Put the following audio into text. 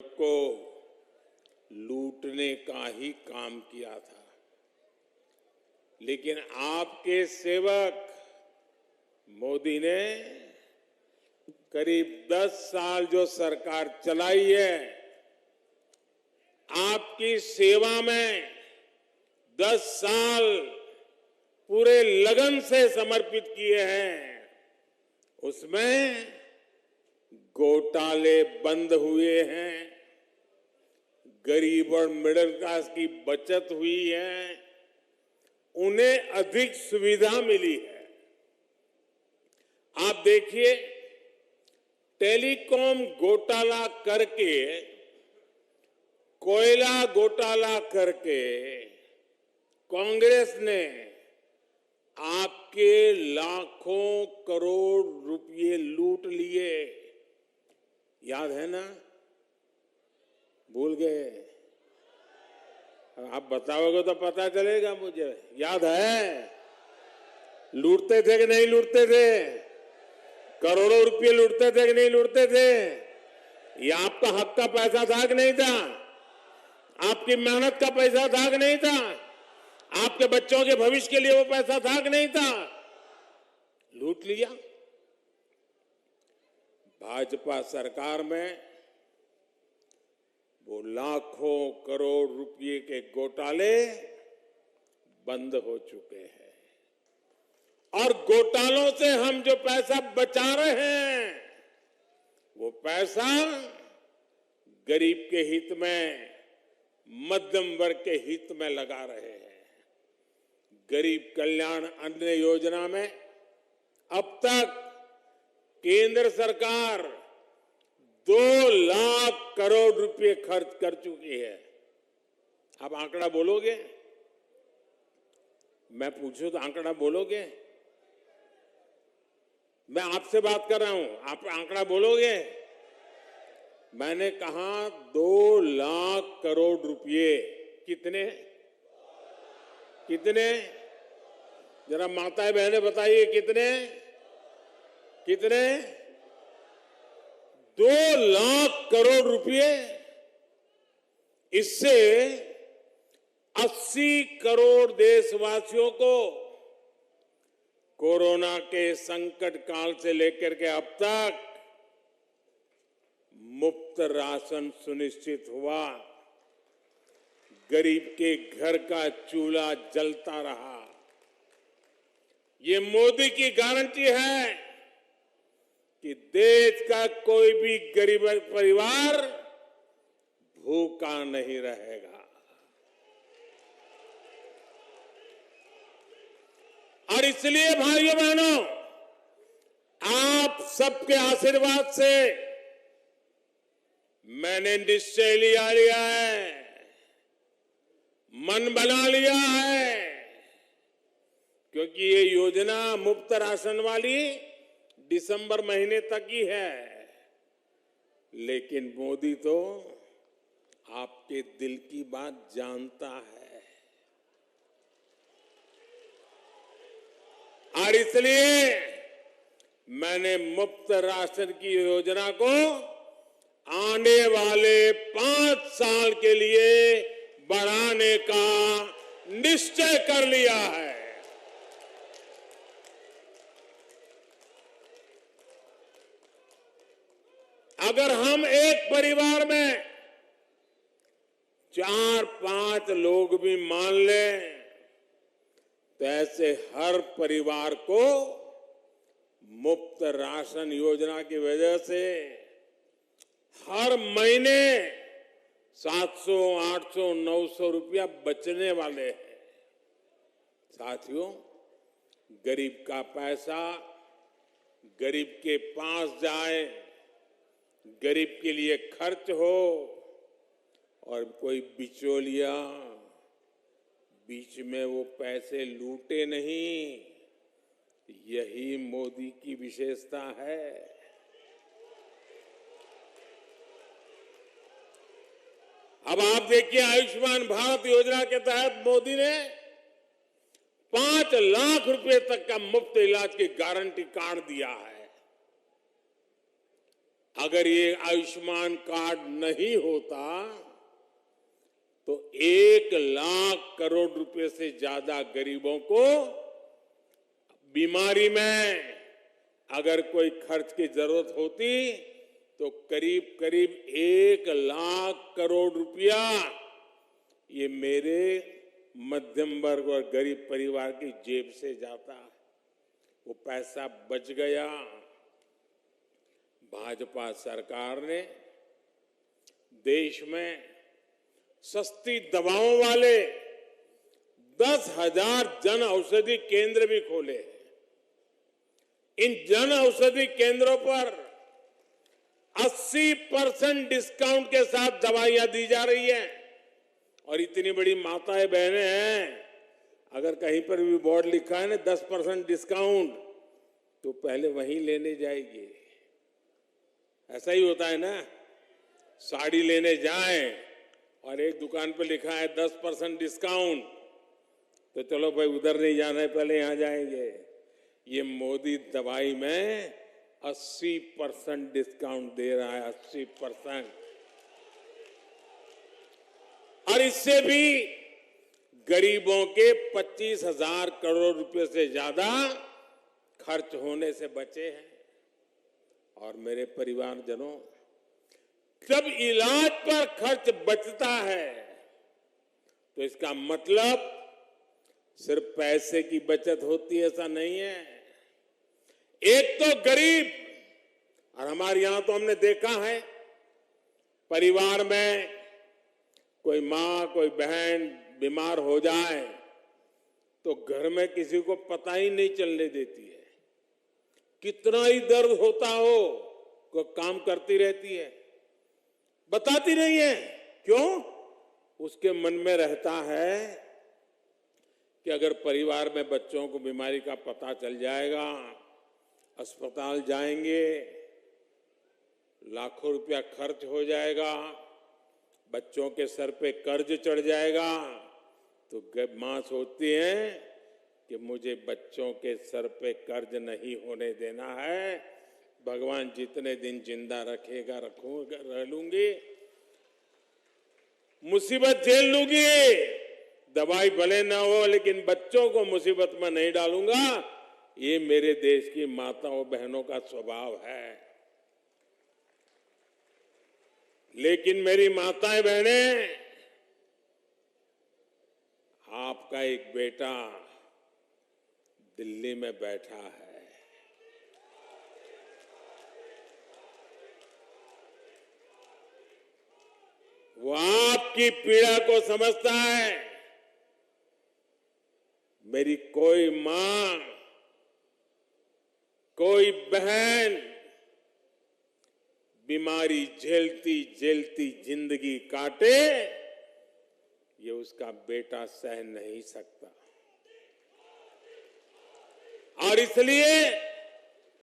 को लूटने का ही काम किया था, लेकिन आपके सेवक मोदी ने करीब 10 साल जो सरकार चलाई है, आपकी सेवा में 10 साल पूरे लगन से समर्पित किए हैं। उसमें घोटाले बंद हुए हैं, गरीब और मिडिल क्लास की बचत हुई है, उन्हें अधिक सुविधा मिली है। आप देखिए, टेलीकॉम घोटाला करके, कोयला घोटाला करके कांग्रेस ने आपके लाखों करोड़ रुपए लूट लिए। याद है ना? भूल गए? आप बताओगे तो पता चलेगा मुझे। याद है? लूटते थे कि नहीं लूटते थे? करोड़ों रुपए लूटते थे कि नहीं लूटते थे? ये आपका हक का पैसा था कि नहीं था? आपकी मेहनत का पैसा था कि नहीं था? आपके बच्चों के भविष्य के लिए वो पैसा था कि नहीं था? लूट लिया। भाजपा सरकार में वो लाखों करोड़ रुपए के घोटाले बंद हो चुके हैं, और घोटालों से हम जो पैसा बचा रहे हैं, वो पैसा गरीब के हित में, मध्यम वर्ग के हित में लगा रहे हैं। गरीब कल्याण अन्न योजना में अब तक केंद्र सरकार 2 लाख करोड़ रुपए खर्च कर चुकी है। आप आंकड़ा बोलोगे? मैं पूछूं तो आंकड़ा बोलोगे? मैं आपसे बात कर रहा हूं, आप आंकड़ा बोलोगे? मैंने कहा 2 लाख करोड़ रुपए। कितने? कितने? जरा माताएं बहनें बताइए, कितने? कितने? 2 लाख करोड़ रुपए। इससे 80 करोड़ देशवासियों को कोरोना के संकट काल से लेकर के अब तक मुफ्त राशन सुनिश्चित हुआ। गरीब के घर का चूल्हा जलता रहा। ये मोदी की गारंटी है कि देश का कोई भी गरीब परिवार भूखा नहीं रहेगा। और इसलिए भाइयों बहनों, आप सबके आशीर्वाद से मैंने निश्चय लिया है, मन बना लिया है, क्योंकि ये योजना मुफ्त राशन वाली दिसंबर महीने तक ही है। लेकिन मोदी तो आपके दिल की बात जानता है, और इसलिए मैंने मुफ्त राशन की योजना को आने वाले 5 साल के लिए बढ़ाने का निश्चय कर लिया है। अगर हम एक परिवार में 4-5 लोग भी मान लें, तो ऐसे हर परिवार को मुफ्त राशन योजना की वजह से हर महीने 700, 800, 900 रुपया बचने वाले हैं। साथियों, गरीब का पैसा गरीब के पास जाए, गरीब के लिए खर्च हो, और कोई बिचौलिया बीच में वो पैसे लूटे नहीं, यही मोदी की विशेषता है। अब आप देखिए, आयुष्मान भारत योजना के तहत मोदी ने 5 लाख रुपए तक का मुफ्त इलाज की गारंटी कार्ड दिया है। अगर ये आयुष्मान कार्ड नहीं होता तो 1 लाख करोड़ रुपए से ज्यादा गरीबों को बीमारी में अगर कोई खर्च की जरूरत होती तो करीब करीब 1 लाख करोड़ रुपया ये मेरे मध्यम वर्ग और गरीब परिवार की जेब से जाता। वो पैसा बच गया। भाजपा सरकार ने देश में सस्ती दवाओं वाले 10,000 जन औषधि केंद्र भी खोले। इन जन औषधि केंद्रों पर 80% डिस्काउंट के साथ दवाइयां दी जा रही है। और इतनी बड़ी माताएं बहनें हैं, अगर कहीं पर भी बोर्ड लिखा है ना 10% डिस्काउंट, तो पहले वहीं लेने जाएगी। ऐसा ही होता है ना, साड़ी लेने जाएं और एक दुकान पर लिखा है 10% डिस्काउंट, तो चलो भाई उधर नहीं जाना है, पहले यहां जाएंगे। ये मोदी दवाई में 80% डिस्काउंट दे रहा है, 80%। और इससे भी गरीबों के 25,000 करोड़ रुपए से ज्यादा खर्च होने से बचे हैं। और मेरे परिवारजनों, जब इलाज पर खर्च बचता है तो इसका मतलब सिर्फ पैसे की बचत होती है, ऐसा नहीं है। एक तो गरीब, और हमारे यहां तो हमने देखा है, परिवार में कोई मां कोई बहन बीमार हो जाए तो घर में किसी को पता ही नहीं चलने देती है। कितना ही दर्द होता हो, को काम करती रहती है, बताती नहीं है। क्यों? उसके मन में रहता है कि अगर परिवार में बच्चों को बीमारी का पता चल जाएगा, अस्पताल जाएंगे, लाखों रुपया खर्च हो जाएगा, बच्चों के सर पे कर्ज चढ़ जाएगा, तो मां सोचती है कि मुझे बच्चों के सर पे कर्ज नहीं होने देना है। भगवान जितने दिन जिंदा रखेगा रह लूंगी, मुसीबत झेल लूंगी, दवाई भले ना हो लेकिन बच्चों को मुसीबत में नहीं डालूंगा। ये मेरे देश की माताओं बहनों का स्वभाव है। लेकिन मेरी माताएं बहनें, आपका एक बेटा दिल्ली में बैठा है, वो आपकी पीड़ा को समझता है। मेरी कोई मां, कोई बहन बीमारी झेलती झेलती जिंदगी काटे, ये उसका बेटा सह नहीं सकता। और इसलिए